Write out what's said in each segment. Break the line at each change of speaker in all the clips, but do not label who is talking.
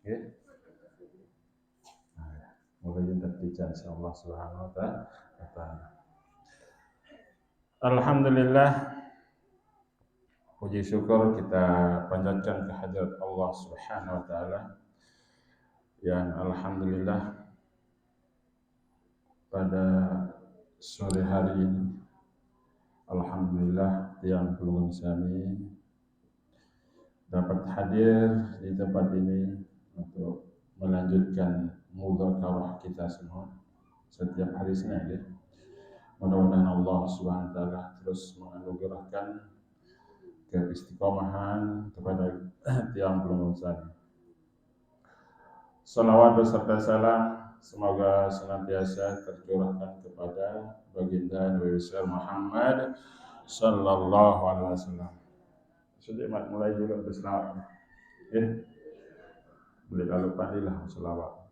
Nggih. Mulai insyaallah Allah Subhanahu wa taala. Alhamdulillah, puji syukur kita panjatkan kehadirat Allah Subhanahu wa taala yang alhamdulillah pada sore hari ini alhamdulillah tiang pelungun sami dapat hadir di tempat ini untuk melanjutkan mudzakarah kita semua setiap hari Senin ya. Mudah-mudahan Allah Subhanahu wa taala terus menganugerahkan keistiqomahan kepada tiang pelungun sami. Salawat beserta salam semoga senantiasa tercurahkan kepada baginda Nabi besar Muhammad sallallahu alaihi wasallam. Sudah mulai juga berselawat. Boleh kalau pandilah selawat.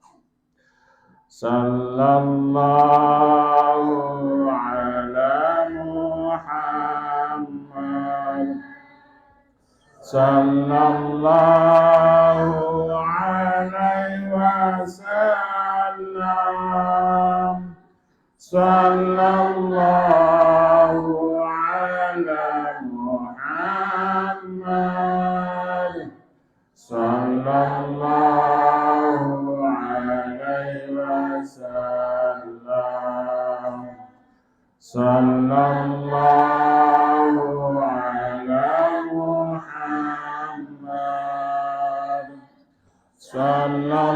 Sallallahu ala Muhammad. Sallallahu alaihi wasallam. Sallallahu ala Muhammad. Sallallahu alaihi wasallam. Sallallahu ala Muhammad. Sallallahu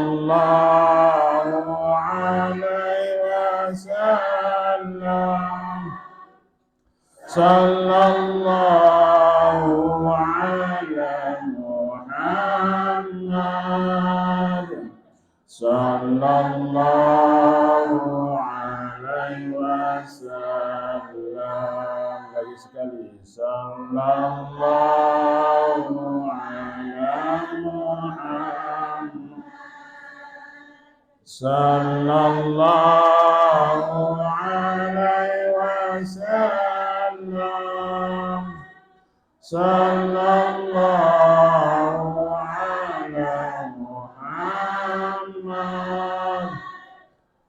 alaihi wasallam. Sallallahu ala Muhammad. Sallallahu alaihi wasallam. Lagi sekali. Sallallahu ala Muhammad. Sallallahu alaihi wasallam. Sallallahu ala Muhammad.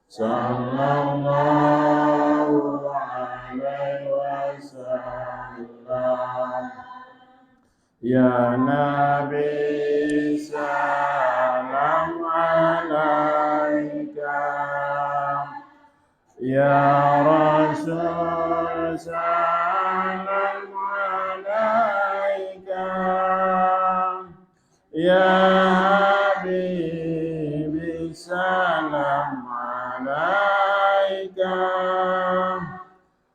Sallallahu alaihi wasallam. Ya Nabi salam alaika. Ya Rasul salam alaika. Ya Habibi salam alaika.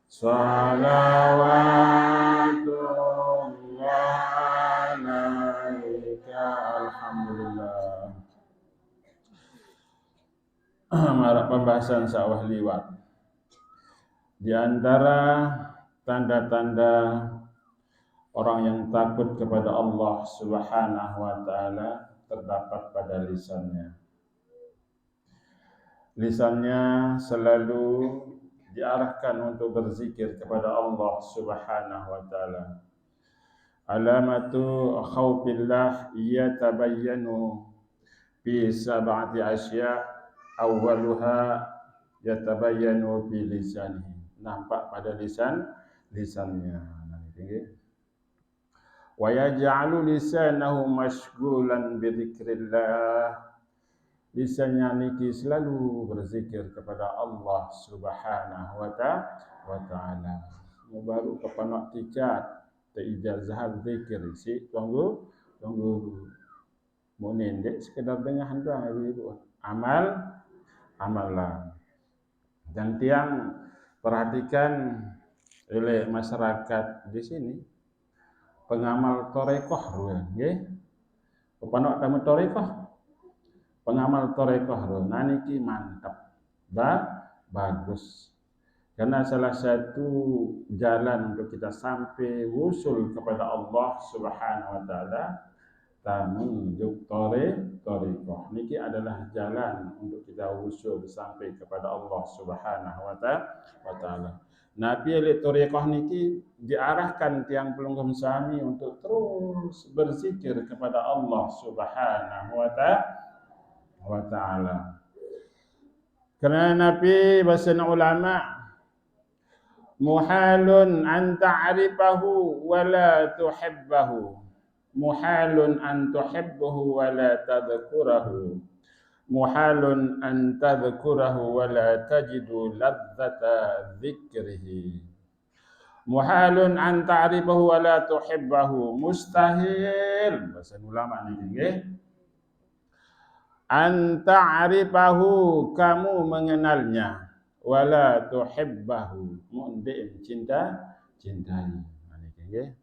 Salawatullah alaika. Alhamdulillah. Marah pembahasan sawah liwat. Di antara tanda-tanda orang yang takut kepada Allah Subhanahu wa taala terdapat pada lisannya. Lisannya selalu diarahkan untuk berzikir kepada Allah Subhanahu wa taala. Alamatu khaufillah yatabayyanu fi sab'ati asya' awwaluha yatabayyanu fi lisanihi. Nampak pada lisannya. Wa yaj'alu lisanahu mashghulan bi dzikrillah. Lisannya niki selalu berzikir kepada Allah Subhanahu wa taala. Baru kepanak ticat teijazah zikir si tunggu munin dek sekedar dengar doang ibu amalan. Dan tiang perhatikan oleh masyarakat di sini pengamal torekoh nggih. Kepanak tamu torekoh. Pengamal torekoh niki mantap. Bagus. Karena salah satu jalan untuk kita sampai wusul kepada Allah Subhanahu wa taala menuju torekoh. Niki adalah jalan untuk kita wusul sampai kepada Allah Subhanahu wa taala. Nabi oleh torekoh niki diarahkan tiang pelunggung sami untuk terus berzikir kepada Allah Subhanahu wa wa ta'ala. Kerana Nabi bahasa ulama muhalun an ta'rifahu wa la tuhibbahu. Muhalun an tuhibbahu wa la tadhkurahu. Muhalun an tadhkurahu wa la tajidu ladzata dzikrihi. Muhalun an ta'rifahu wa la tuhibbahu. Mustahil bahasa ulama ni nggih. An ta'rifahu kamu mengenalnya wala tuhibbahu mundik cintai. Nggih.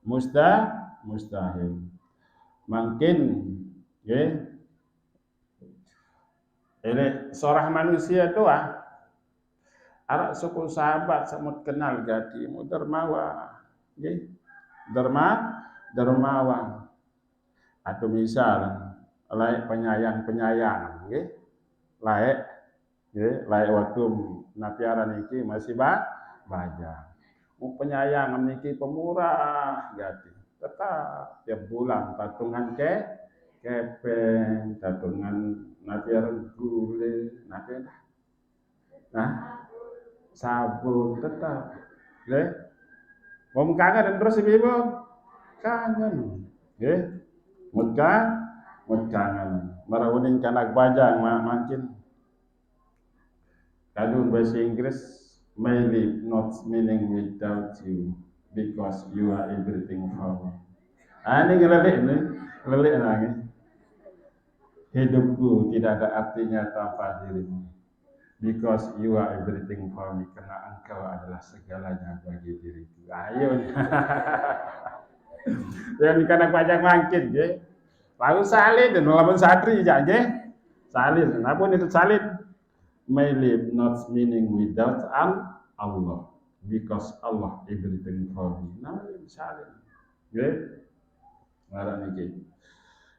Mustahil. Mungkin nggih. Ini seorang manusia tu arak suku sahabat samut kenal gadi mu dermawan. Nggih. Dermawan. Atau misal layak penyayang nggih. Layak waktu napiaran iki masih bajang. Penyayang niki pemurah gati. Tetap tiap bulan tatungan kepeng, tatungan napiaran gule, napiaran. Sabun tetap. Nggih. Wong kangen terus ibu kangen. Nggih. Mut kangen. Marawuning kanak bajang makin kadun bahasa Inggris may live not meaning without you because you are everything for me. Ini ngelalik lagi. Hidupku tidak ada artinya tanpa dirimu. Because you are everything for me. Karena engkau adalah segalanya bagi diriku. Ayo. Jangan kanak bajang makin, je. Lalu salin dan melawan sadri aja, je. Salin. Apa itu salin? May live not meaning without Allah because Allah everything for me. Namanya misalnya, okay? Marah niki.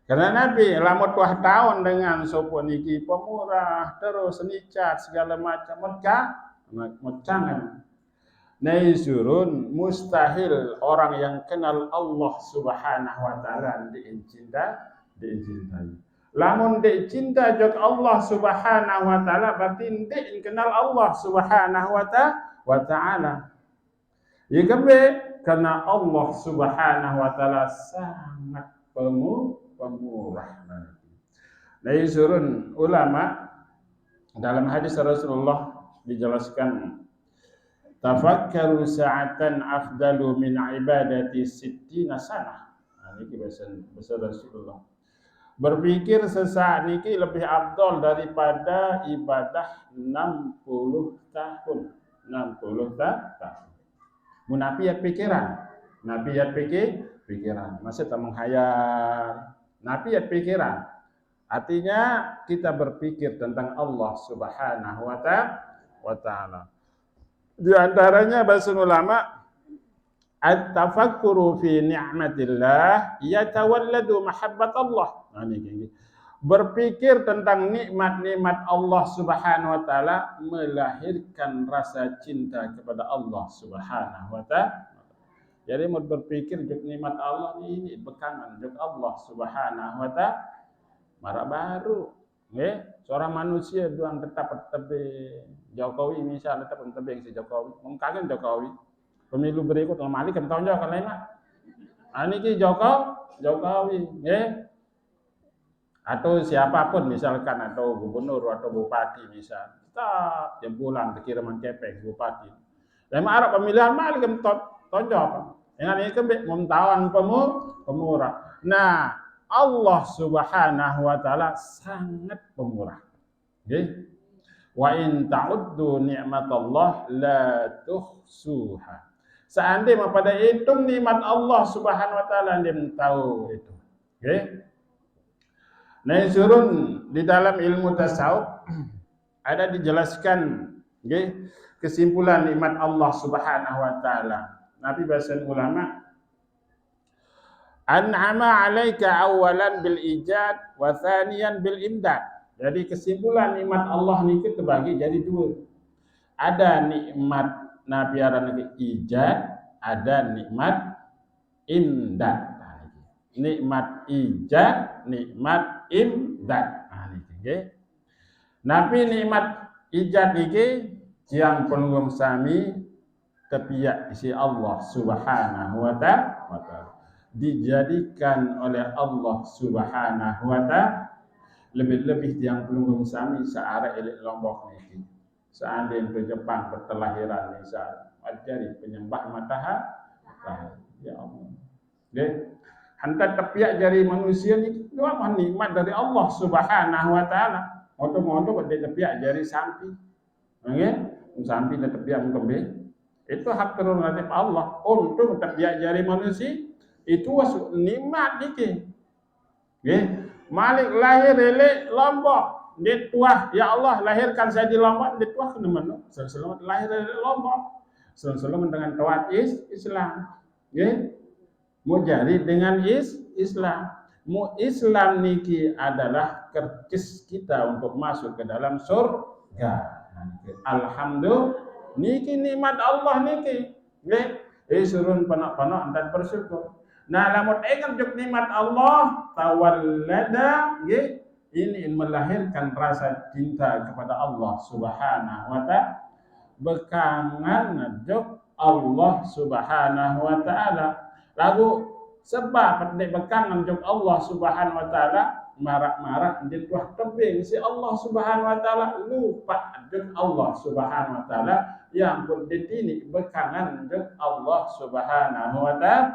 Karena Nabi lamut wah tahun dengan sopo niki pemurah terus nicat segala macam mecangan. Naisurun mustahil orang yang kenal Allah Subhanahu wa taala dicintai. Lamun dek cinta jod Allah Subhanahu wa taala berarti dek kenal Allah Subhanahu wa taala. Ya kembe karena Allah Subhanahu wa taala sangat pemurah. Nah, surun ulama dalam hadis Rasulullah dijelaskan tafakkaru sa'atan afdalu min ibadati sittina sanah. Nah, ini bahasa Rasulullah. Berpikir sesaat niki lebih afdal daripada ibadah 60 tahun. 60 tahun. Munafiat pikiran. Nafiat pikiran. Maksud tak menghayal. Nafiat pikiran. Artinya kita berpikir tentang Allah Subhanahu wa taala. Di antaranya bahasa ulama at-tafakkuru fi ni'matillah yatawalladu mahabbat Allah. Nah, ini. Berpikir tentang nikmat-nikmat Allah Subhanahu wa taala melahirkan rasa cinta kepada Allah Subhanahu wa taala. Jadi mau berpikir juk nikmat Allah ini bekangan juk Allah Subhanahu wa taala. Marah baru. Nggih, seorang manusia doang tetap Jokowi misalnya tetap si Jokowi. Mengkangen Jokowi. Pemilu berikut normal kan tahun jauh kan lain mah. Ini Jokowi, nggih. Atau siapapun misalkan atau gubernur atau bupati misal. Tetap jempulan kiriman kepeng bupati. Lama Arab pemilihan mah kan tonjok. Yang ini kan memtawan pemurah. Nah, Allah Subhanahu wa taala sangat pemurah. Nggih. Wa in ta'uddu ni'matallah la tuhsuha. Seandainya pada hitung nikmat Allah Subhanahu wa taala dia tahu itu. Oke. Nah, surun di dalam ilmu tasawuf ada dijelaskan okay, kesimpulan nikmat Allah Subhanahu wa taala. Nabi bahasa ulama an'ama 'alaika awalan bil ijad wa thaniyan bil imdad. Jadi kesimpulan nikmat Allah niki terbagi jadi dua. Ada nikmat nabiaran ijad, ada nikmat imdad. Nikmat ijad, nikmat imdad. nggih. Napi nikmat ijat iki yang penunggung sami kepiak isi Allah Subhanahu wa ta'ala. Dijadikan oleh Allah Subhanahu wa ta'ala lebih-lebih yang penunggung sami searah elik Lombok niki. Seandainya ke Jepang bertelahiran misal ajari penyembah matahari. Ya Allah. Nggih. Hantar tepiak jari manusia ni dua nikmat dari Allah Subhanahu wa ta'ala. Moto-moto pada tepiak jari sampi. Nggih, sampi dan tepiak mungkin itu hak prerogatif Allah untuk tepiak jari manusia. Itu nikmat niki. Nggih. Malik lahir elek Lombok. Dia tuah, ya Allah lahirkan saya di Lombok, dia tuah kena mana? Selamat lahir dari Lombok. Selamat dengan tawat Islam. Nggih. Mau jadi dengan Islam. Mu Islam niki adalah kercis kita untuk masuk ke dalam surga. Alhamdulillah niki nikmat Allah niki. Nggih. Surun panak-panak dan bersyukur. Nah, lamun ingat juk nikmat Allah tawallada nggih ini melahirkan rasa cinta kepada Allah Subhanahu wa ta'ala. Bekangan juk Allah Subhanahu wa ta'ala. Lagu sebab pendek bekangan juk Allah Subhanahu wa ta'ala marah-marah di tuah tebing si Allah Subhanahu wa ta'ala lupa juk Allah Subhanahu wa ta'ala yang pun ditini bekangan juk Allah Subhanahu wa ta'ala.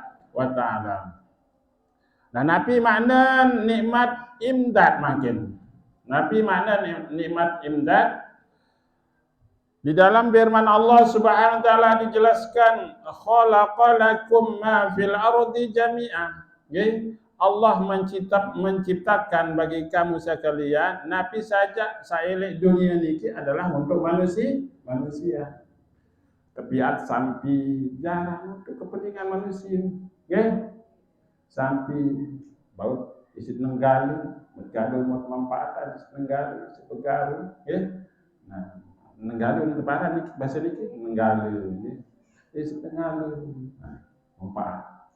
Nah, napi makna nikmat imdad makin. Napi makna nikmat imdad di dalam firman Allah Subhanahu wa ta'ala dijelaskan khalaqalakum ma fil ardi jami'an. Nggih, Allah menciptakan bagi kamu sekalian napi saja saelek dunia niki adalah untuk manusia. Kebiat sampai jarang untuk kepentingan manusia. Nggih. Sampai bau isi nenggali, mergadu manfaatan isi nenggali, isi pegaru, nggih. Nah, nenggali ini teparan nih bahasa niki nenggali nggih. Isi nenggali. Nah, manfaat.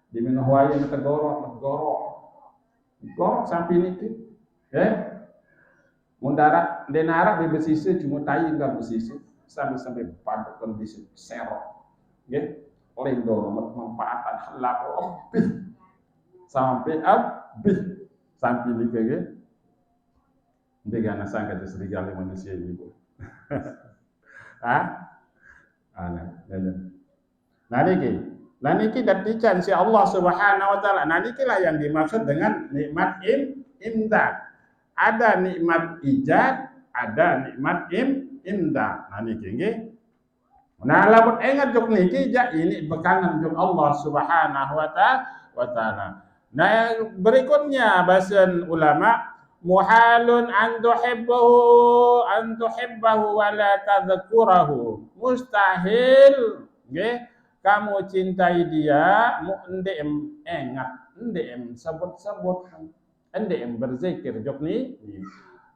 Di minahwaya tegorok. Gorok sampai niki. Nggih. Mundara denara bebesise cuma tayi enggak besise sampai pada kondisi serok. Nggih. Oleh dorong manfaatan halal lebih sampai habis sampai niki nggih. Ndegana sangka serigala manusia ini, Bu. Nah niki datican si Allah Subhanahu wa ta'ala. Nah niki lah yang dimaksud dengan nikmat imdad. Ada nikmat ijad, ada nikmat imdad. Nah niki nggih. Nah lamun ingat juk niki ini bekangan juk Allah Subhanahu wa ta'ala. Nah berikutnya bahasan ulama muhalun an tuhibbahu wa la tadhkurahu. Mustahil nggih kamu cintai dia mu endem ingat endem sebut-sebut endem berzikir juk ni.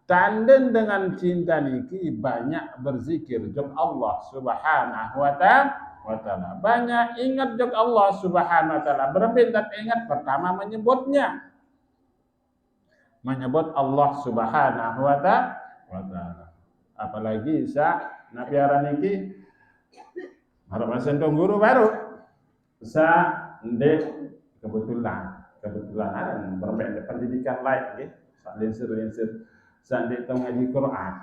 Tanden dengan cinta niki banyak berzikir juk Allah Subhanahu wa ta'ala. Banyak ingat juk Allah Subhanahu wa ta'ala. Berbintat ingat pertama menyebut Allah Subhanahu wa ta'ala. Apalagi Nabi Aran niki harap sentong guru baru. Ndek kebetulan ada berbeda pendidikan lain nggih. Linsir sandek tong ngaji Quran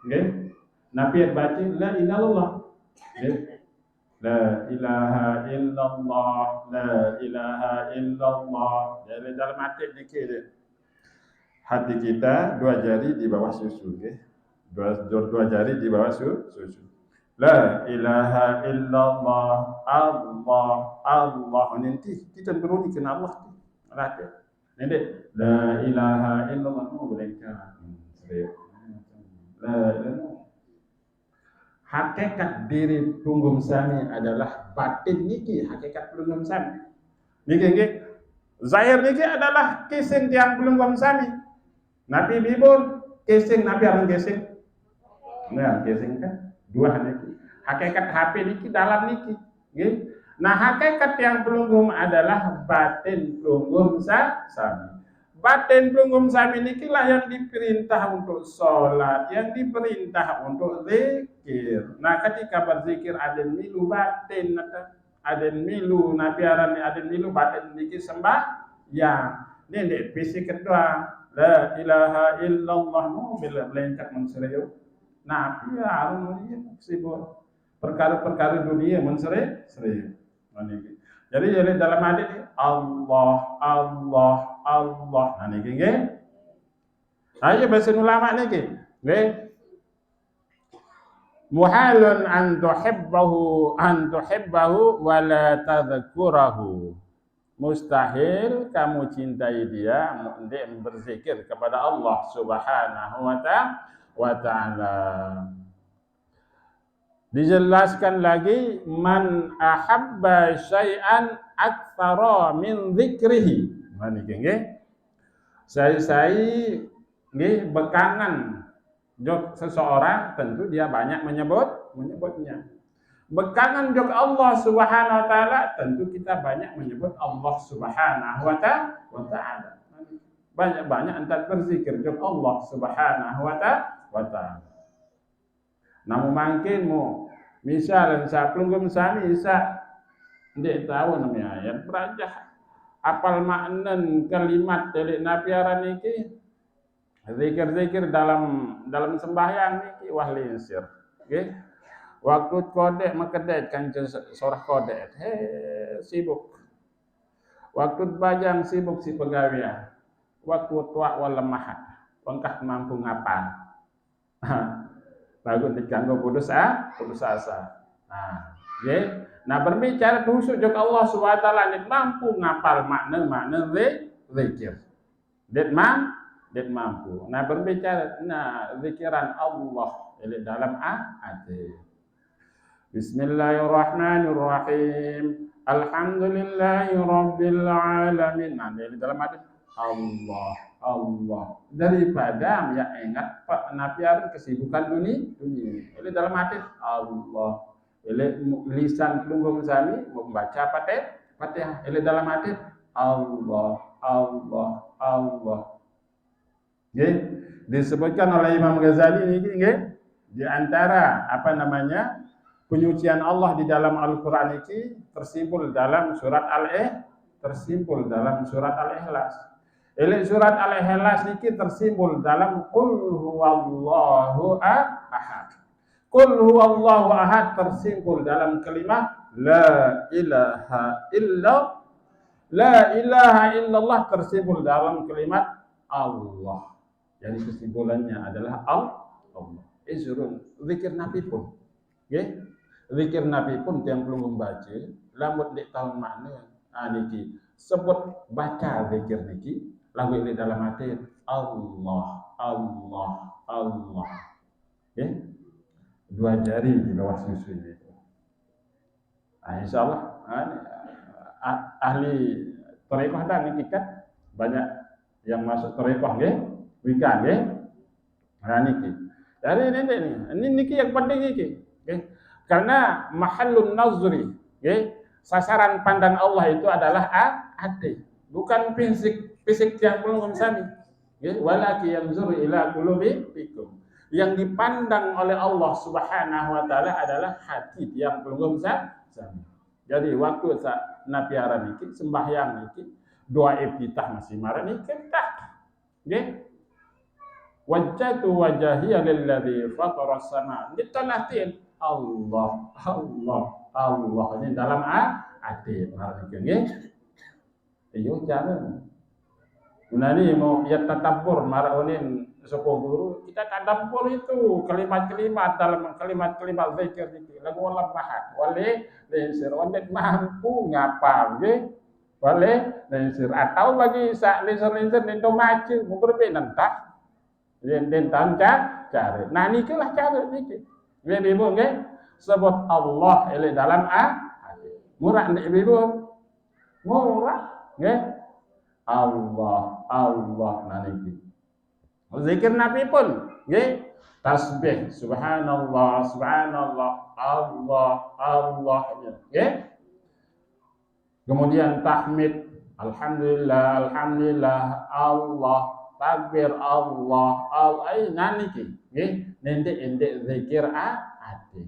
nggih. Nabi baca la ilaha illallah nggih. La ilaha illallah, la ilaha illallah. Jadi dalam hati niki hati kita dua jari di bawah susu nggih. Dua jari di bawah susu. La ilaha illallah, Allah nanti kita beruni kena Allah. Rakyat. Nanti la ilaha illallah boleh kan. Hakikat diri tunggum sami adalah batin niki hakikat tunggum sami. Niki zahir niki adalah kising tiang tunggum sami. Nabi bibun kising Nabi aran kising. Nah, kising kan dua niki. Hakikat HP niki dalam niki, nggih. Nah, hakikat yang tunggum adalah batin tunggum sami. Batin pelungum sami niki lah yang diperintah untuk sholat, yang diperintah untuk zikir. Nah, ketika berzikir aden milu batin, aden milu nabiaran aden milu batin niki sembah ya. Ini dek visi kedua, la ilaha illallah mu bila lencak menseriu. Nah, ya harus sibuk perkara-perkara dunia menseriu. Jadi dalam hadis Allah, Allah, Allah. Nah niki nggih. Ayo bahasa ulama niki. Nggih. Muhalun an tuhibbahu wa la tadhkurahu. Mustahil kamu cintai dia untuk berzikir kepada Allah Subhanahu wa taala. Dijelaskan lagi man ahabba syai'an aktsara min dzikrihi. Nah niki nggih. Saya nggih bekangan jok seseorang tentu dia banyak menyebutnya. Bekangan jok Allah Subhanahu wa taala tentu kita banyak menyebut Allah Subhanahu wa taala. Banyak-banyak antar berzikir jok Allah Subhanahu wa taala. Namun mungkin misal sa pelunggum sami sa ndek tahu namanya ayat berajah apal maknan kalimat dari nabiaran niki zikir-zikir dalam sembahyang niki wah linsir nggih waktu kodek makedet kanjeng sorah kodek sibuk waktu bajang sibuk si pegawian waktu tua wal lemah lengkap mampu ngapal lagu diganggu putus asa. Nah, ya. Nah berbicara khusus juga Allah SWT mampu ngapal makna zikir. Dia mampu. Nah berbicara zikiran Allah dalam hati. Bismillahirrahmanirrahim. Alhamdulillahirabbil alamin. Nah, di dalam hati Allah. Daripada yang ingat Pak nabiaran kesibukan dunia. Ini dalam hati Allah. Ini lisan pelunggung sami membaca Fatihah. Ini dalam hati Allah. Nggih, disebutkan oleh Imam Ghazali ini nggih di antara penyucian Allah di dalam Al-Qur'an ini tersimpul dalam surat Al-Ikhlas. Surat Al-Ikhlas niki tersimbol dalam qul huwallahu ahad. Qul huwallahu ahad tersimbol dalam kalimat la ilaha illallah tersimbol dalam kalimat Allah. Jadi kesimpulannya adalah Allah. Izrun zikir Nabi pun. Nggih. Zikir Nabi pun yang belum membaca lamun dik tahu makna niki sebut baca zikir niki lagu ini dalam hati Allah. Ya? Dua jari di bawah susu ini. Insya Allah ahli thariqah dan ikat banyak yang masuk thariqah nggih, wikan nggih. Nah niki. Jadi ini niki yang penting niki, nggih. Karena mahallun nazri, nggih. Sasaran pandang Allah itu adalah hati, bukan fisik yang belum sami. Walaki yanzuru ila qulubikum. Yang dipandang oleh Allah Subhanahu wa taala adalah hati yang belum sami. Jadi waktu nabiaran iki sembahyang iki doa iftitah masih marah niki tak. Nggih. Wajjatu wajhiya lilladzi fatara as-sama. Ditanatin Allah ini dalam hati marah niki. Iyo jangan. Nani mau ya tadabbur maraunin sepuh guru kita tadabbur itu kalimat-kalimat dalam kalimat-kalimat zikir itu lagu wala bahad wale lesir wandet mampu ngapal nggih wale lesir atau bagi sak lesir-lesir nendo macu mau berbeda entah den tanca cara nah nikilah cara niki nggih ibu nggih sebut Allah ele dalam murah nek ibu murah nggih Allah nanti. Zikir Nabi pun, nggih. Tasbih subhanallah, Allah, nggih. Kemudian tahmid Alhamdulillah, alhamdulillah, Allah, takbir Allah, Allah, nani ki, nendek zikir ade.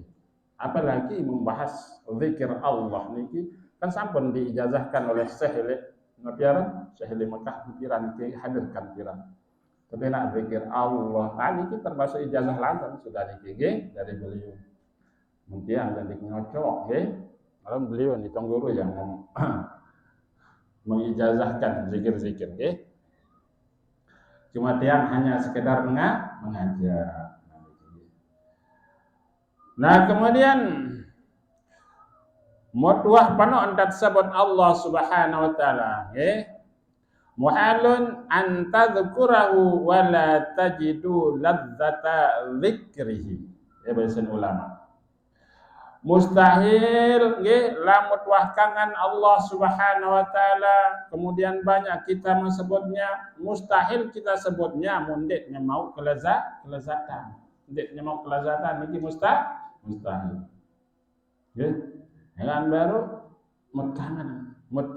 Apalagi membahas zikir Allah niki kan sampun diijazahkan oleh Syekh Nabiara, Syekh Mekah pikiran ki hadirkan pikiran. Tapi nak zikir Allah, niki termasuk ijazah langsung sudah niki dari beliau. Mungkin dan nyocok, kalau beliau ni Tuan Guru yang mengijazahkan zikir-zikir, cuma tiang hanya sekedar mengajar. Nah kemudian mutuah panu antat sabut Allah Subhanahu wa taala, muhalun an tadhkurahu wa la tajidu ladzata dzikrihi. Bahasa ulama. Mustahil lamun wah kangen Allah Subhanahu wa taala kemudian banyak kita menyebutnya, mustahil kita sebutnya mundeknya mau kelezatan. Mundeknya mau kelezatan ini mustahil. Nggih. Yang baru mut kangen, mut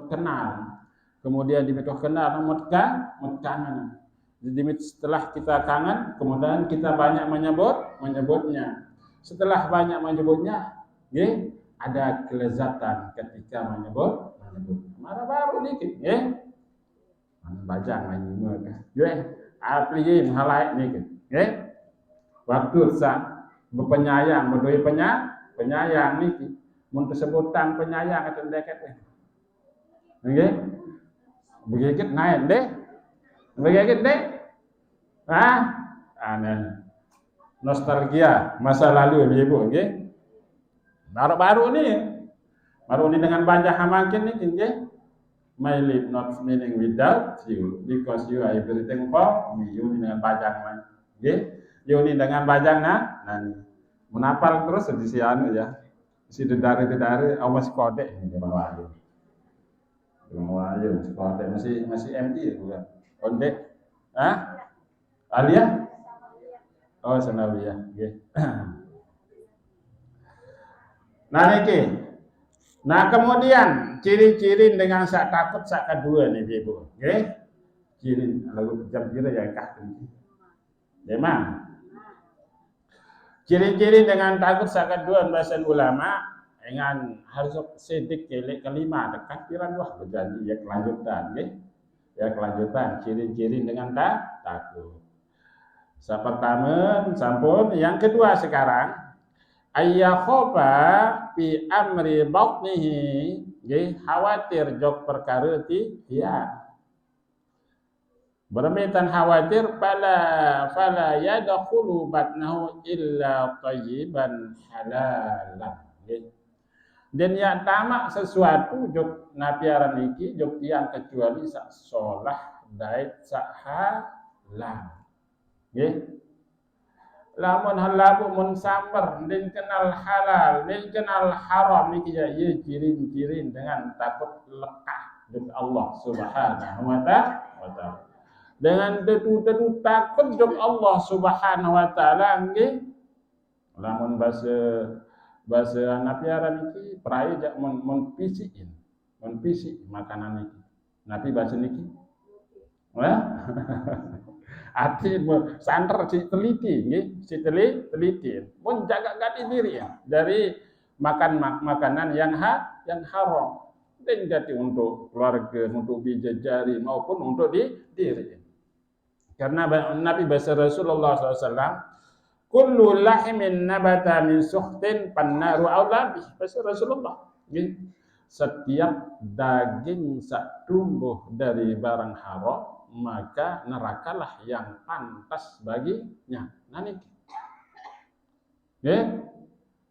kenal. Kemudian dimituh kenal mut kangen. Jadi setelah kita kangen kemudian kita banyak menyebutnya. Setelah banyak menyebutnya, ada kelezatan ketika menyebut. Marah baru dikit, bajang menyimut, apli halai dikit, waktu sa berpenyayang, berdoi penyayang niki, mun sebutan penyayang atau deket, begitu naik deh, aneh. Nostalgia masa lalu ibu, baru ini dengan banyak hamakin nih, my life not meaning without you because you are everything for me. You dengan bajang man, you ini dengan bajang nani, menapal terus di sianu ya, si dedari, awas kode ini bawah ayo, kode masih MI bukan, kode, Alia. Oh, Sanawiyah. Nah niki. Nah kemudian ciri-ciri dengan sak takut sak kedua nih Ibu. Ciri lagu jam kira ya kah. Memang. Ciri-ciri dengan takut sak kedua bahasa ulama dengan harus sedik kelima dekat piran wah berjanji ya kelanjutan Ya kelanjutan ciri-ciri dengan takut. Pertama, sampun. Yang kedua sekarang, ayyakhofa fi amri batnihi, khawatir jok perkara ya. Bermitan khawatir fala yadkhulu batnahu illa tayyiban halalan. Dan yang tamak sesuatu jok napiaran iki jok yang kecuali sak solah dait sak halal. Lamun halabu mun samar din kenal halal, din kenal haram niki ya cirin-cirin dengan takut lekah dari Allah Subhanahu wa taala. Dengan detu takut dari Allah Subhanahu wa taala nggih. Lamun bahasa napiaran niki prae jak mun pisiin. Mun pisi makanan niki. Napi bahasa niki. Arti santer si teliti, si teliti, pun jaga diri ya dari makan makanan yang haram, dan jadi untuk keluarga, untuk bijajari maupun untuk diri. Karena Nabi besar Rasulullah SAW, kullu lahimin nabata min suhtin pannaru aula besar Rasulullah. Setiap daging sak tumbuh dari barang haram maka nerakalah yang pantas baginya. Nanti,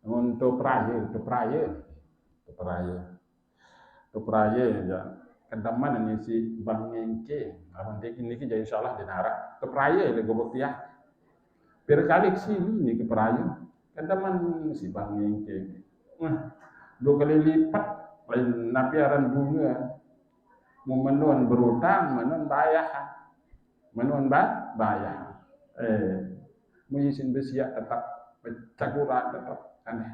untuk peraya ya. Kedaman ini si bang ngengke, nanti ini jadi insyaallah di narak. Peraya le gobok dia. Berkali sini ini ke peraya. Kedaman si bang ngengke. 2 kali lipat lain napiaran bunga. Memenuhan berutang, menuhan bayar. Menyisin besiak tetap cakuran tetap aneh.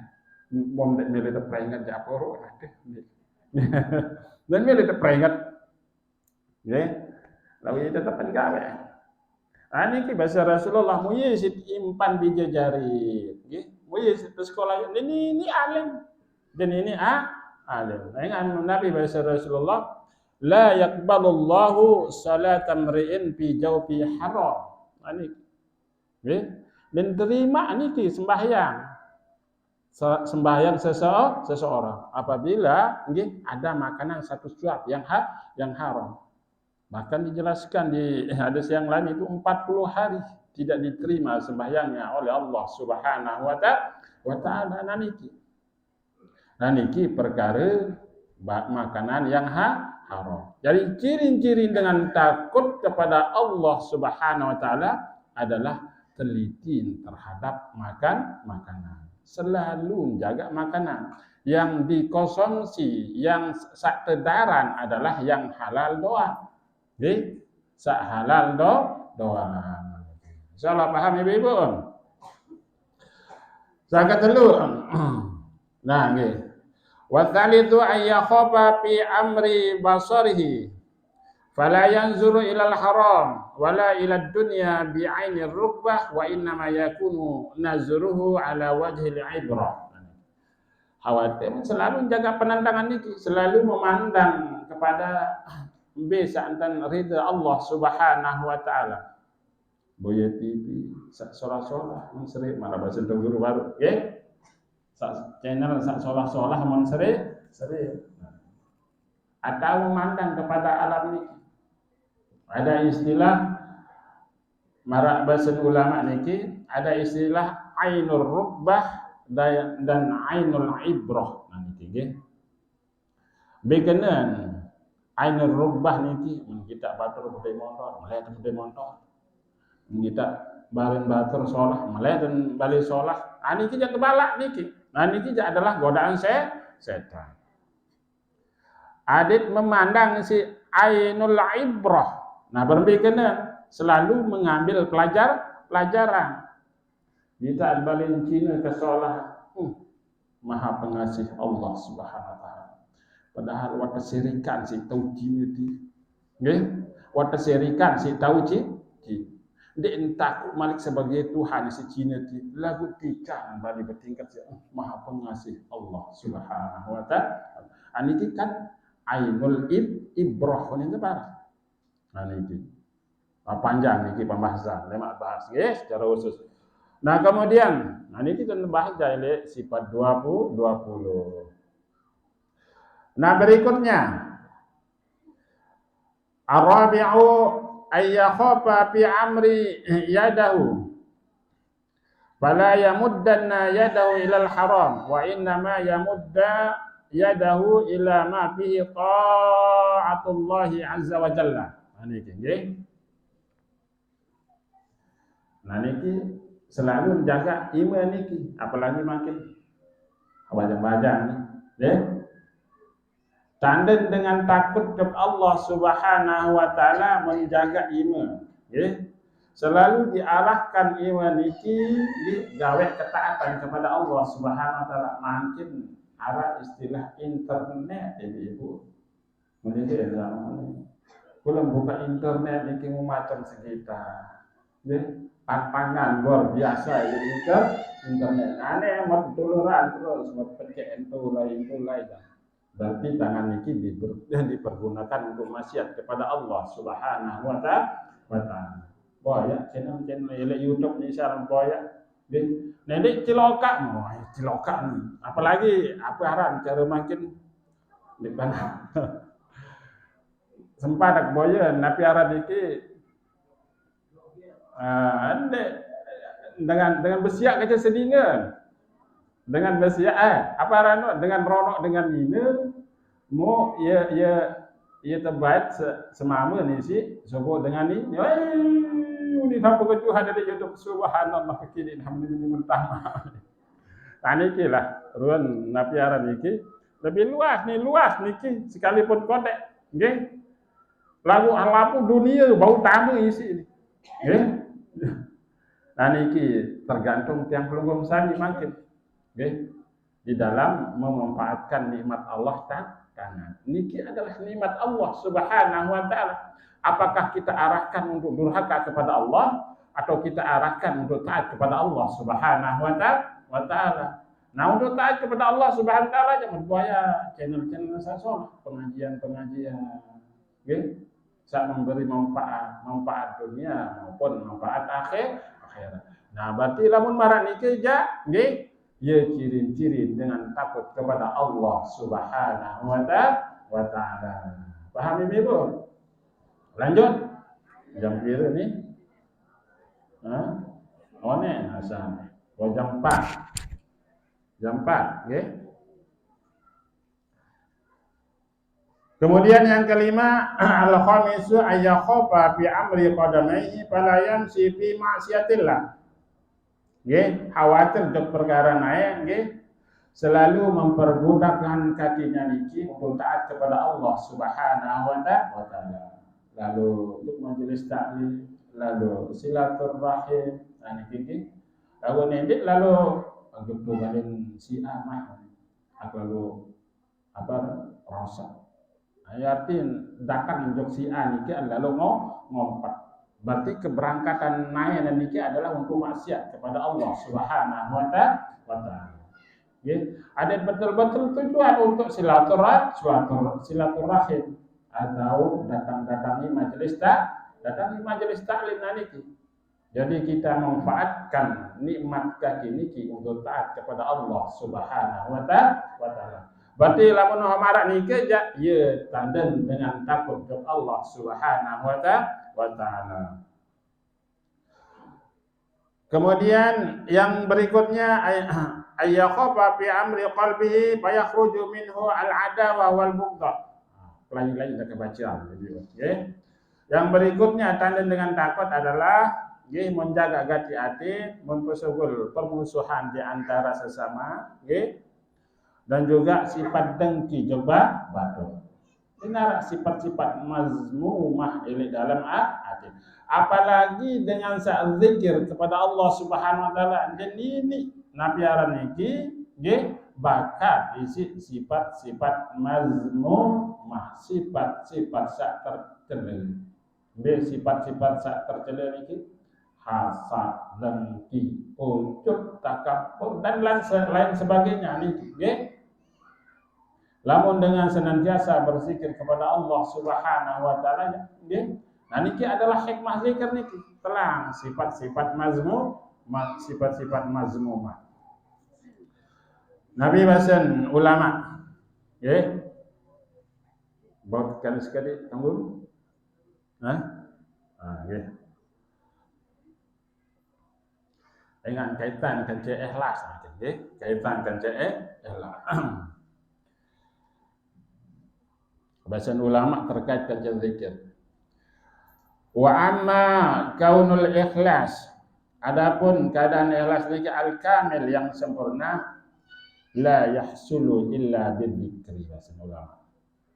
Bom dek milih peringat japoro nanti. Dan milih peringat Nggih. Lawi tetep gawe. Niki bahasa Rasulullah muye sit impan di jejari. Nggih. Muye sit sekolah ini alim. Dan ini alim. Dengan Nabi bahasa Rasulullah la yaqbalullahu salata mri'in fi jawfi haram. Niki. Nggih. Dan terima niki sembahyang seseorang apabila nggih ada makanan satu suap yang haram. Bahkan dijelaskan di hadis yang lain itu 40 hari tidak diterima sembahyangnya oleh Allah Subhanahu wa taala. Niki perkara makanan yang haram. Jadi ciri-ciri dengan takut kepada Allah Subhanahu wa taala adalah teliti terhadap makanan. Selalu menjaga makanan. Yang dikonsumsi, yang saktedaran adalah yang halal doang. Jadi, sak halal doang. Insyaallah paham ibu-ibu. Sakat telu. Nah, nggih. Wa tsalitsu ayyakhafa fi amri basarihi. Fala yanzuru ilal haram wala ilad dunya bi'ainir rubbah wa inna ma yakunu nazruhu ala wajhil ibrah. Khawatir selalu menjaga pandangan niki, selalu memandang kepada bisa antan ridha Allah Subhanahu wa taala. Boya TV, sak solah-solah mun sering malah bahasa guru baru, nggih. Sak channel sak solah-solah mun sering. Atau memandang kepada alam niki. Ada istilah marak bahasa ulama niki, ada istilah ainur rubbah dan ainul ibrah. Nah niki nggih. Bekenan ainur rubbah niki kita batur bede motor, melihat bede motor. Kita bareng batur salah, melihat dan balik salah. Niki jangan tebalak niki. Nah niki adalah godaan setan. Adit memandang si ainul ibrah. Nah, berpikirnya selalu mengambil pelajaran. Kita balik Cina ke seolah Maha Pengasih Allah Subhanahu wa taala. Padahal wata serikan si tahu Cina ti. Nggih? Wata serikan si tahu Cina. Dia entah malik sebagai Tuhan si Cina ti. Lagu tika balik bertingkat si Maha Pengasih Allah Subhanahu wa taala. Aniki kan ainul ibrah ini apa? Nah niki panjang niki pembahasan lemak bahas nggih secara khusus. Nah kemudian niki kita bahas dari sifat 20. Nah berikutnya arabi'u ayyakhafa fi amri yadahu fala yamuddanna yadahu ilal haram wa innama yamudda yadahu ila ma fihi ta'atullahi azza wa jalla. Niki nggih. Nah niki selalu menjaga iman niki, apalagi makin bajang-bajang nih, nggih. Tanda dengan takut kepada Allah Subhanahu wa taala menjaga iman, nggih. Selalu diarahkan iman niki digawe ketaatan kepada Allah Subhanahu wa taala, makin arah istilah internet ibu-ibu. Meniki zaman kalau buka internet ini macam sekitar, pantangan luar biasa internet. Aneh mau tuluran terus mau pencet itu lain. Berarti tangan ini dipergunakan untuk maksiat kepada Allah Subhanahu wa taala. Boya channel YouTube ni sarang boya. Nenek cilokak nih. Apalagi apa haran cara makin di mana. Sempat boya napi arah diki dengan bersiap kaca sedingan dengan bersiap apa rano dengan ronok dengan ini mau ia terbaik semama ni si sobo dengan ni tanpa kejuhan dari YouTube subhanallah kini alhamdulillah mentah. Niki lah ruan napi arah niki lebih luas niki sekalipun kodek nggih. Lagu dunia bau tamu isi ini. Nah niki tergantung tiang pelunggum sani makin. Di dalam memanfaatkan nikmat Allah kanan. Niki adalah nikmat Allah Subhanahu wa taala. Apakah kita arahkan untuk durhaka kepada Allah atau kita arahkan untuk taat kepada Allah Subhanahu wa taala? Nah, untuk taat kepada Allah Subhanahu wa taala jangan buaya channel-channel sasolah, pengajian-pengajian. Nggih. Bisa memberi manfaat dunia maupun manfaat akhirat. Nah, berarti lamun marah niki ja nggih ya ciri-ciri dengan takut kepada Allah Subhanahu wa taala. Paham ini, Bu? Lanjut. Jam kira ni. Oh ni asal. Jam 4. Jam 4, nggih. Kemudian yang kelima, al-khamisu ayyakhafa bi amri qadamaihi fala yamshi fi ma'siyatillah. Nggih, khawatir untuk perkara naik nggih, selalu memperbudakkan kakinya niki untuk taat kepada Allah Subhanahu wa taala. Lalu untuk majelis taklim, lalu silaturahim, niki. Lalu nendik lalu untuk tugarin si amah. Lalu rasa. Artinya datang untuk si A niki lalu ngompat. Berarti keberangkatan naik dan niki adalah untuk maksiat kepada Allah Subhanahu wa taala. Ya, ada betul-betul tujuan untuk silaturahim atau datangi majelis taklim niki. Jadi kita memanfaatkan nikmat kaki niki untuk taat kepada Allah Subhanahu wa taala. Berarti lamun hamarak niki ya tandan dengan takut kepada Allah Subhanahu wa taala. Kemudian yang berikutnya ayyakhafa fi amri qalbihi fayakhruju minhu al-adawa wal bughdha. Lain-lain kita baca okay. Yang berikutnya tanda dengan takut adalah menjaga hati, mempersegul permusuhan di antara sesama, dan juga sifat dengki coba batu. Ini sifat-sifat mazmumah ini dalam hati. Apalagi dengan saat zikir kepada Allah Subhanahu wa taala, dan ini nabiaran niki bakal isi sifat-sifat mazmumah, sifat-sifat sak tercela. Sifat-sifat sak tercela niki hasad, dengki, ujub, takabur dan lain sebagainya niki, Lamun dengan senantiasa berzikir kepada Allah Subhanahu wa taala, nah niki adalah hikmah zikir niki. Telang sifat-sifat mazmumah. Nabi bahasan ulama, Baut sekali tunggu. Dengan kaitan dengan ikhlas, kaitan dengan ikhlas. Bahasan ulama terkait dengan zikir. Wa amma kaunul ikhlas, adapun keadaan ikhlas niki al-kamil yang sempurna, la yahsulu illa bidzikri, bahasan ulama.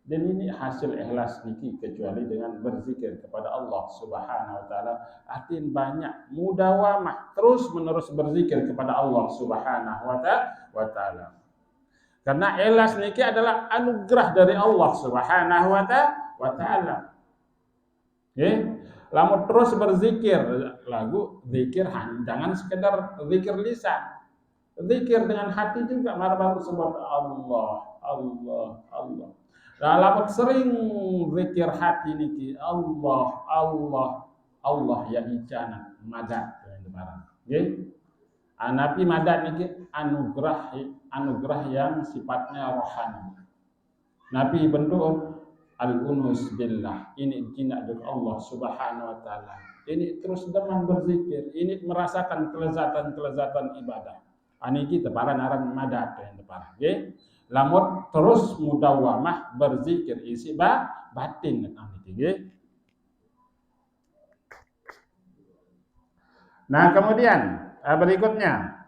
Dan ini hasil ikhlas niki kecuali dengan berzikir kepada Allah Subhanahu wa taala. Artinya banyak mudawamah, terus menerus berzikir kepada Allah Subhanahu wa taala. Karena ikhlas niki adalah anugerah dari Allah Subhanahu wa taala. Lamun terus berzikir, zikir jangan sekedar zikir lisan. Zikir dengan hati juga marah sebut Allah. Nah, lamun sering zikir hati niki Allah ya icana madad barang. Nabi madad niki anugerah yang sifatnya rohani. Nabi bentuk al-unus billah. Ini jinak dengan Allah Subhanahu wa taala. Ini terus deman berzikir, ini merasakan kelezatan ibadah. Ani kita para naran madad yang depan. Lamun terus mudawamah berzikir isi batin niki. Nah, kemudian berikutnya,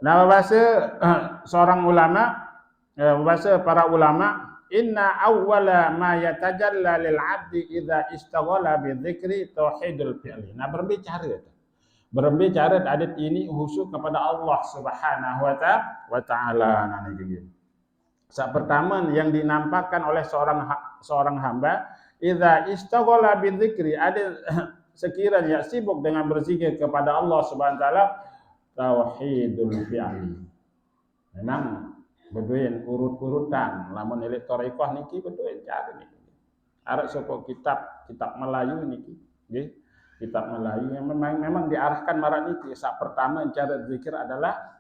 bahasa seorang ulama, bahasa para ulama, inna awwala ma yatajalla lil 'abdi idza istaghala bi dzikri tauhidul fi'li. Nah, berbicara itu. Berembe cara adat ini khusus kepada Allah Subhanahu wa taala. Nah niki. Sak pertama yang dinampakkan oleh seorang hamba, idza istaghala bidzikri, ada sekiranya sibuk dengan berzikir kepada Allah Subhanahu wa taala, tauhidul fi'li. Memang beduin urut-urutan, lamun elit thariqah niki beduin cara niki. Arek saka kitab Melayu niki, nggih. Kitab Melayu yang memang diarahkan marang niki. Sak pertama cara zikir adalah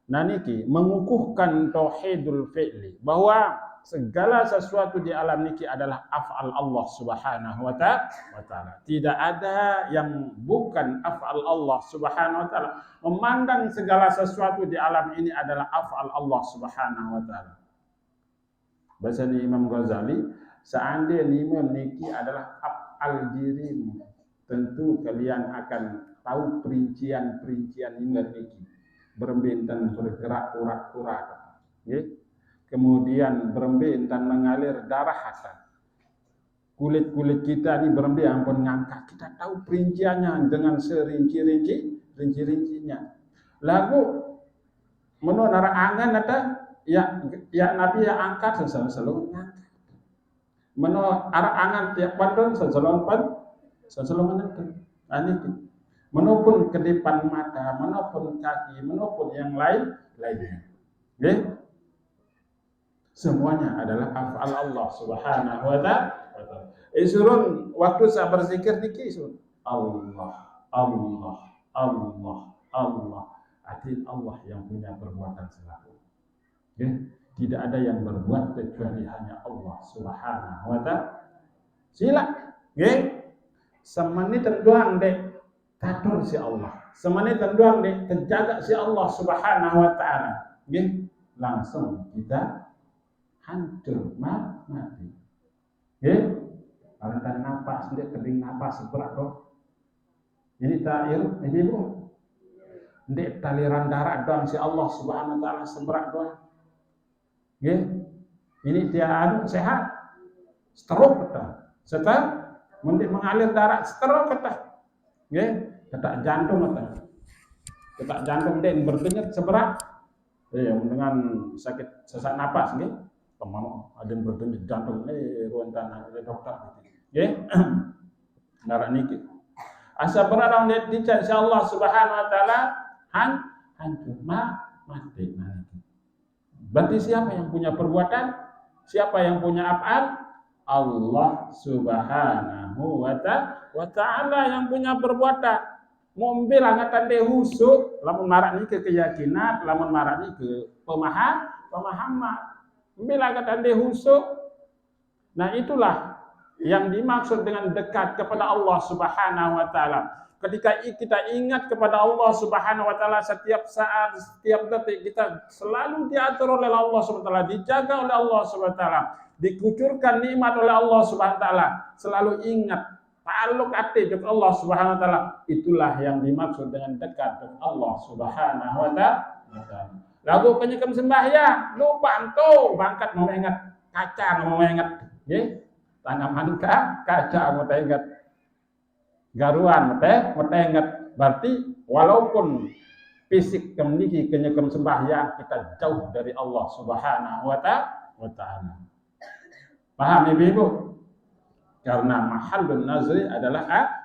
niki mengukuhkan tauhidul fi'li, bahwa segala sesuatu di alam niki adalah af'al Allah Subhanahu wa taala. Tidak ada yang bukan af'al Allah Subhanahu wa taala. Memandang segala sesuatu di alam ini adalah af'al Allah Subhanahu wa taala. Bahasa Imam Ghazali, seandainya imam niki adalah af'al dirimu, tentu kalian akan tahu perincian-perincian imam niki. Berembintan bergerak urat-urat, kemudian berembintan mengalir darah hasan. Kulit kita ini berembe ampun ngangkat, kita tahu perinciannya dengan rinci-rincinya. Lalu menurut arah angan ada ya Nabi ya angkat selalu ngangkat. Menurut arah angan tiap pandon selalu ngangkat. Ini menopun kedipan mata, menopun kaki, menopun yang lainnya. Okay? Semuanya adalah af'al Allah Subhanahu wa taala. Isurun waktu saya berzikir niki isurun Allah. Arti Allah yang punya perbuatan selaku. Okay? Tidak ada yang berbuat kecuali hanya Allah Subhanahu wa taala. Sila, okay? Semenit doang dek tatur si Allah. Semenit doang dek terjaga si Allah Subhanahu wa taala. Okay? Langsung kita hancur mati. Okay? Karena napas dia kering napas berat doh. Ini tair, ini bro. Ndek taliran darah doang si Allah Subhanahu wa taala seberat doang. Okay? Ini dia sehat. Stroke kita. Setelah mengalir darah stroke kita. Okay? Detak jantung kita. Detak jantung dia berdenyut seberat. Dengan sakit sesak napas, okay? Kemana ada yang berdenyut jantung, ruang tanah, dokter. Okay? Darah niki. Asa berat orang dia insyaallah Subhanahu wa taala hancur mati. Berarti siapa yang punya perbuatan? Siapa yang punya af'al? Allah Subhanahu wa taala yang punya perbuatan. Mobil angatan de husuk, lamun marak ni ke keyakinan, lamun marak ni ke pemahaman. Mobil angatan de husuk. Nah, itulah yang dimaksud dengan dekat kepada Allah Subhanahu wa taala. Ketika kita ingat kepada Allah Subhanahu wa taala setiap saat, setiap detik, kita selalu diatur oleh Allah Subhanahu wa taala, dijaga oleh Allah Subhanahu wa taala, dikucurkan nikmat oleh Allah Subhanahu wa taala. Selalu ingat ta'alluq hati dengan Allah Subhanahu wa taala. Itulah yang dimaksud dengan dekat dengan Allah Subhanahu wa taala. Lagu penyekam sembahyang, lupa tuh bangkat mau ingat kaca mau ingat, nggih. Tanaman kaca mau ingat. Garuan mau ingat. Berarti walaupun fisik kemniki kenyekem sembahyang, kita jauh dari Allah Subhanahu wa taala. Paham Ibu? Karena mahallun nazri adalah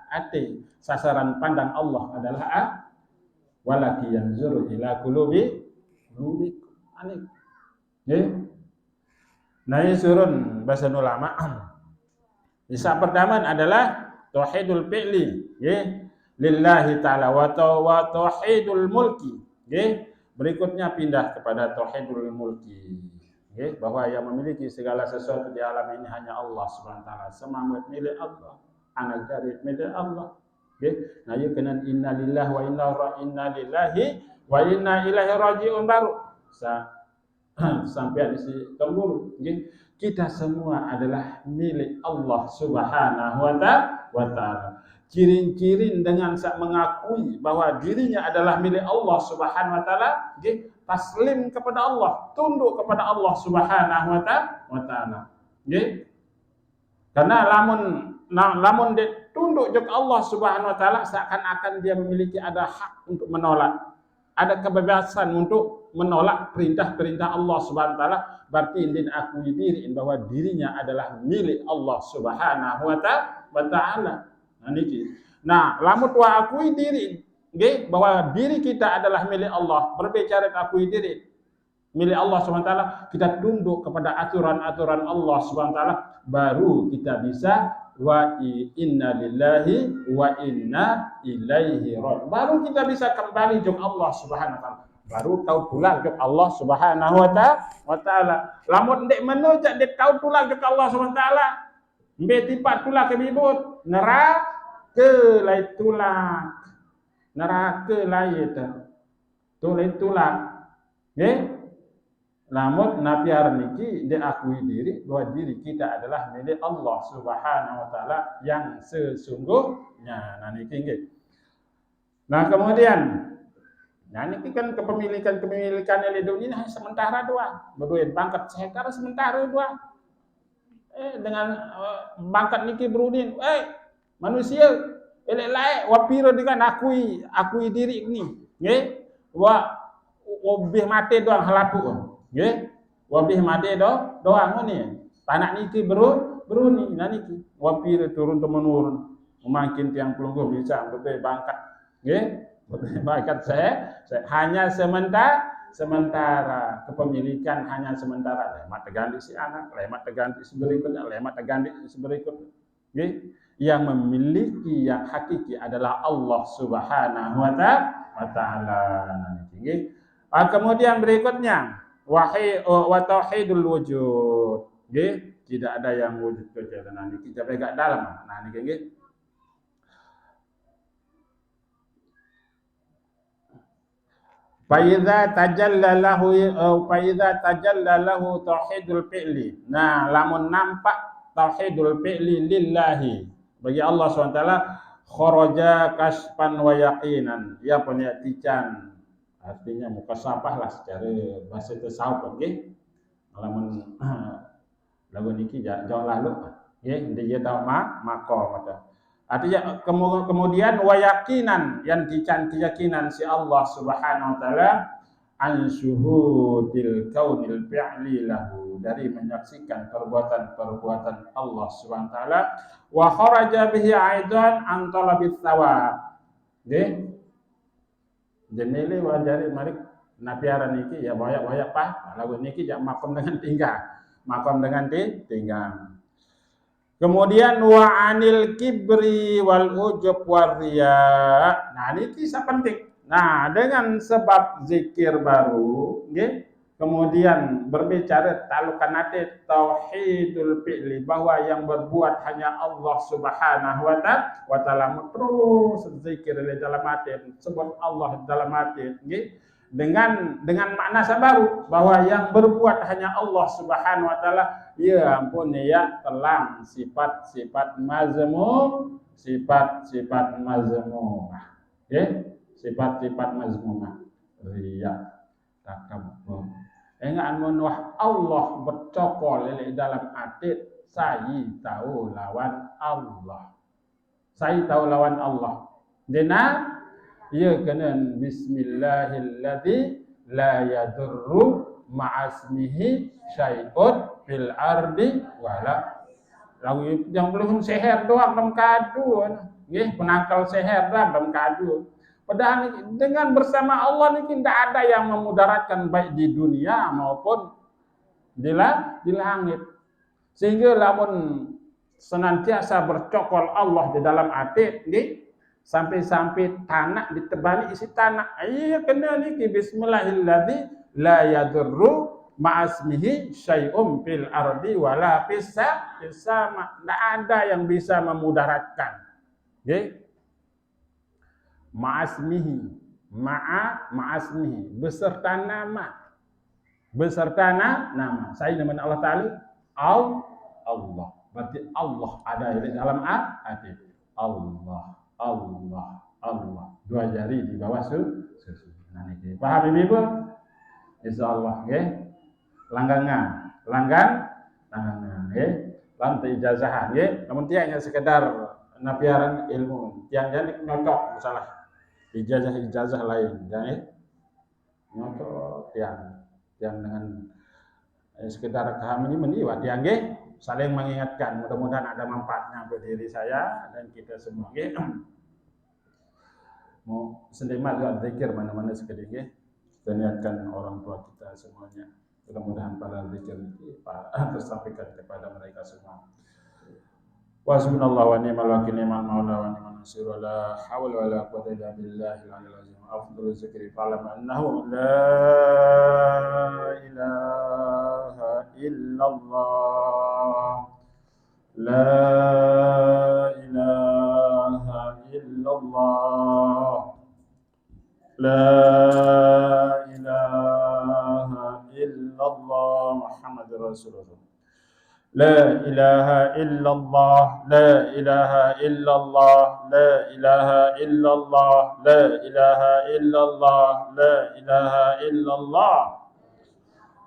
hati. Sasaran pandang Allah adalah walaki yanzuru ila qulubi anik. Nah, ini surun bahasa ulama. Isa pertama adalah tauhidul fi'li, lillahi ta'ala wa tauhidul mulki. Berikutnya pindah kepada tauhidul mulki. Bahwa yang memiliki segala sesuatu di alam ini hanya Allah Subhanahu wa taala. Semua milik Allah, anak dari milik Allah. Nah, ya kena inna lillahi wa inna ilaihi raji'un baru sampai di tembur. Kita semua adalah milik Allah Subhanahu wa taala. Ciri-ciri dengan mengakui bahwa dirinya adalah milik Allah Subhanahu wa taala, taslim kepada Allah, tunduk kepada Allah Subhanahu wa taala. Karena Nah, lamun dia tunduk jok Allah Subhanahu wa taala seakan-akan dia memiliki ada hak untuk menolak. Ada kebebasan untuk menolak perintah-perintah Allah Subhanahu wa taala, berarti dia akui diri bahwa dirinya adalah milik Allah Subhanahu wa taala. Nah niki. Nah, lamun wa akui diri nggih bahwa diri kita adalah milik Allah, berbicara akui diri milik Allah Subhanahu wa taala, kita tunduk kepada aturan-aturan Allah Subhanahu wa taala, baru kita bisa wa inna lillahi wa inna ilaihi raji'un. Baru kita bisa kembali jok Allah Subhanahu wa taala. Baru tahu pula jok Allah Subhanahu wa taala. Lamun ndek menujak ndek tahu pula jok Allah Subhanahu wa taala. Mbek tipat pula ke bibut, neraka lai tulak. Neraka lai tulak. Nggih? Namun Nabi niki diakui diri bahwa diri kita adalah milik Allah Subhanahu wa taala yang sesungguhnya. Nah niki nggih. Nah kemudian niki kan kepemilikan oleh dunia hanya sementara doang. Berduit pangkat sekarang sementara doang. Dengan pangkat niki berudin, manusia elek-elek wapiro dengan akui diri ini, nggih. Wa obih mati doang halapu. Nggih, wabih made doang ni. Tanak niki beruni nah niki. Wapir turun temurun. Makin tiang pelungguh bisa berbeda bangkat. Nggih, berbeda bangkat saya hanya sementara kepemilikan hanya sementara. Lemat terganti si anak, lemat terganti si berikutnya, lemat terganti si berikutnya. Nggih, yang memiliki yang hakiki adalah Allah Subhanahu wa taala. Nah niki nggih. Kemudian berikutnya wa tauhidul wujud. Nggih, tidak ada yang wujud kecuali nanti kita pegang dalam. Nah niki nggih. Fa idza tajalla lahu tauhidul fi'li. Nah, lamun nampak tauhidul fi'li lillahi bagi Allah SWT kharaja kasfan wa yaqinan. Ya punya tican. Artinya mukasabah lah secara bahasa tasawuf nggih. Lamun lagu niki jauh lalu nggih dia tahu maqam atau artinya kemudian wayakinan yang dican keyakinan si Allah Subhanahu wa taala an syuhudil kaunil fi'li lahu, dari menyaksikan perbuatan Allah Subhanahu wa taala, wa kharaja bihi aidan an talabis thawab. Nggih. Jenele wajari mari napiara niki ya banyak pak lagu niki jak makom dengan tinggal. Kemudian wa anil kibri wal ujub wariya. Nah ini kisah penting. Nah dengan sebab zikir baru, nggih, kemudian berbicara talukan nate tauhidul fi'li, bahwa yang berbuat hanya Allah Subhanahu wa taala. Terus zikir dalam hati, sebut Allah dalam hati, nggih. Dengan makna baru bahwa yang berbuat hanya Allah Subhanahu wa taala, ya ampun ya telang sifat-sifat mazmum, sifat-sifat mazmumah. Ya, sifat-sifat mazmumah. Riya, takabbur. Enggak wah Allah bercokol di dalam hati, saya tahu lawan Allah. Saya tahu lawan Allah. Dena ya kena bismillahilladzi la yadurru ma'asmihi syai'un fil ardi wala. Lagu yang belum seher doang dalam kadu, nggih, penangkal seher dalam kadu. Padahal dengan bersama Allah ini tidak ada yang memudaratkan baik di dunia maupun di langit. Sehingga lamun senantiasa bercokol Allah di dalam hati, nggih, sampai tanah ditebali isi tanah. Iya kena niki bismillahilladzi la yadurru ma'asmihi syai'um fil ardi wala fis sama. Tidak ada yang bisa memudaratkan. Nggih. Ma'asmihi beserta nama. Saya nama Allah Ta'ala Allah. Berarti Allah ada di dalam hati. Allah. Dua jari di bawah susu. Nah niki. Paham Ibu? Insyaallah nggih. Langganan nggih. lantai ijazah nggih, namun tiangnya sekedar napiaran ilmu. Tiang-tiang nyocok masalah ijazah lain, ya. Nyocok tiang dengan sekedar kami ini meniwa tiang nggih, saling mengingatkan. Mudah-mudahan ada manfaatnya buat diri saya dan kita semua nggih. Mau senema juga zikir mana-mana sekali nggih. Kita niatkan orang tua kita semuanya. Mudah-mudahan pada zikir ini tersampaikan kepada mereka semua. Wasbunallahu wa ni'mal wakil, ni'mal maula wa ni'mal nasir, wa la hawla wa la quwwata illa billahil aliyyil azim. Afdhalul zikri fa'lam annahu la ilaha illallah. La ilaha illallah. La ilaha illallah Muhammadur Rasulullah. لا إله إلا الله لا إله إلا الله لا إله إلا الله لا إله إلا الله لا إله إلا الله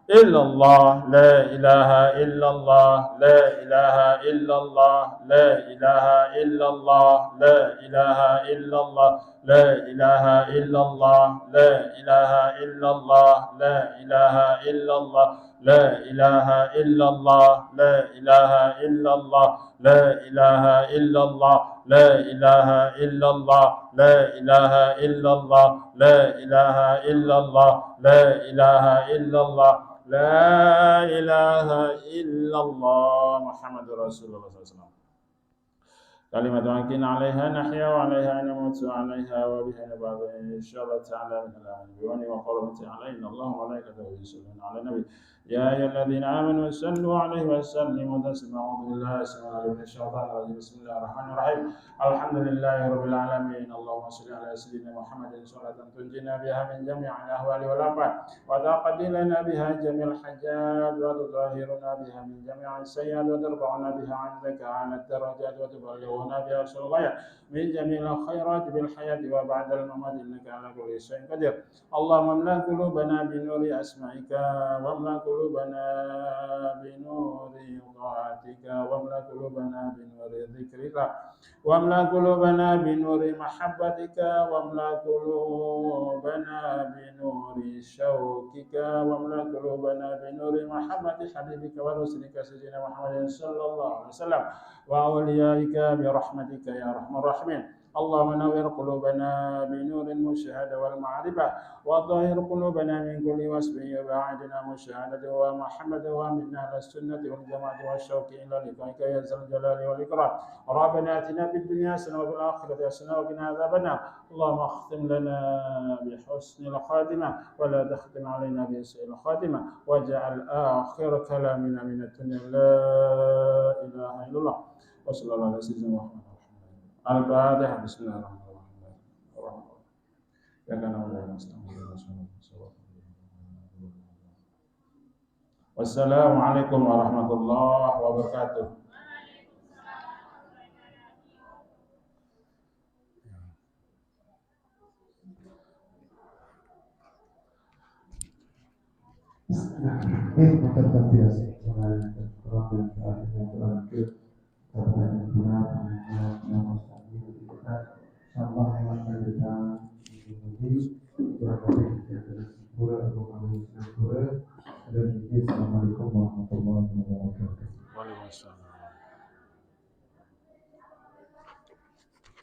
إلا الله لا إله إلا الله لا إله إلا الله لا إله إلا الله لا إله إلا الله لا إله إلا الله لا إله إلا الله لا إله إلا الله لا إله إلا الله لا إله إلا الله لا إله إلا الله لا إله إلا الله لا إله إلا الله لا إله إلا الله لا إله إلا الله لا إله إلا الله محمد رسول الله صلى الله عليه وسلم. كلمة أنكن عليها نحيا وعليها نموت وعليها وبها نبعث إن شاء الله تعالى من الأنبياء وقربت علينا الله وملائكته يصلون على النبي يا أيها الذين آمنوا صلوا عليه وسلموا تسليما. أعوذ بالله السميع العليم من الشيطان الرجيم. بسم الله الرحمن الرحيم. الحمد لله رب العالمين. اللهم صل على سيدنا محمد صلاة تنجينا بها من جميع الأهوال والآفات وتقضي لنا بها جميع الحاجات وتطهرنا بها من جميع السيئات وترفعنا بها عندك أعلى الدرجات وتبلغنا بها أقصى الغايات من جميع الخيرات بالحياة وبعد الممات إنك على كل شيء قدير. اللهم املأ قلوبنا بنور أسمائك واملأ قلوبنا بنور طاعتك واملأ قلوبنا بنور ذكرك واملأ قلوبنا بنور محبتك واملأ قلوبنا بنور شوقك واملأ قلوبنا بنور محبة حبيبك ورسولك سيدنا محمد صلى الله عليه وسلم وأوليائك برحمتك يا أرحم الراحمين. اللهم نور قلوبنا بنور المشاهدة والمعرفة وطهر قلوبنا من كل وصف وبعدنا مشاهدة ومحمد ومنا على السنة والجماعة والشوق إلى لقائك يا ذا الجلال والإكرام. ربنا آتنا في الدنيا حسنة وفي الآخرة حسنة وقنا عذاب النار. اللهم اختم لنا بحسن الخاتمة ولا تختم علينا بسوء الخاتمة واجعل آخر كلامنا من الدنيا لا إله إلا الله وصلى الله على سيدنا محمد. الفاتحة. بسم الله الرحمن الرحيم. يا كان والسلام عليكم ورحمة الله وبركاته. Assalamualaikum warahmatullahi wabarakatuh. Waalaikumsalam.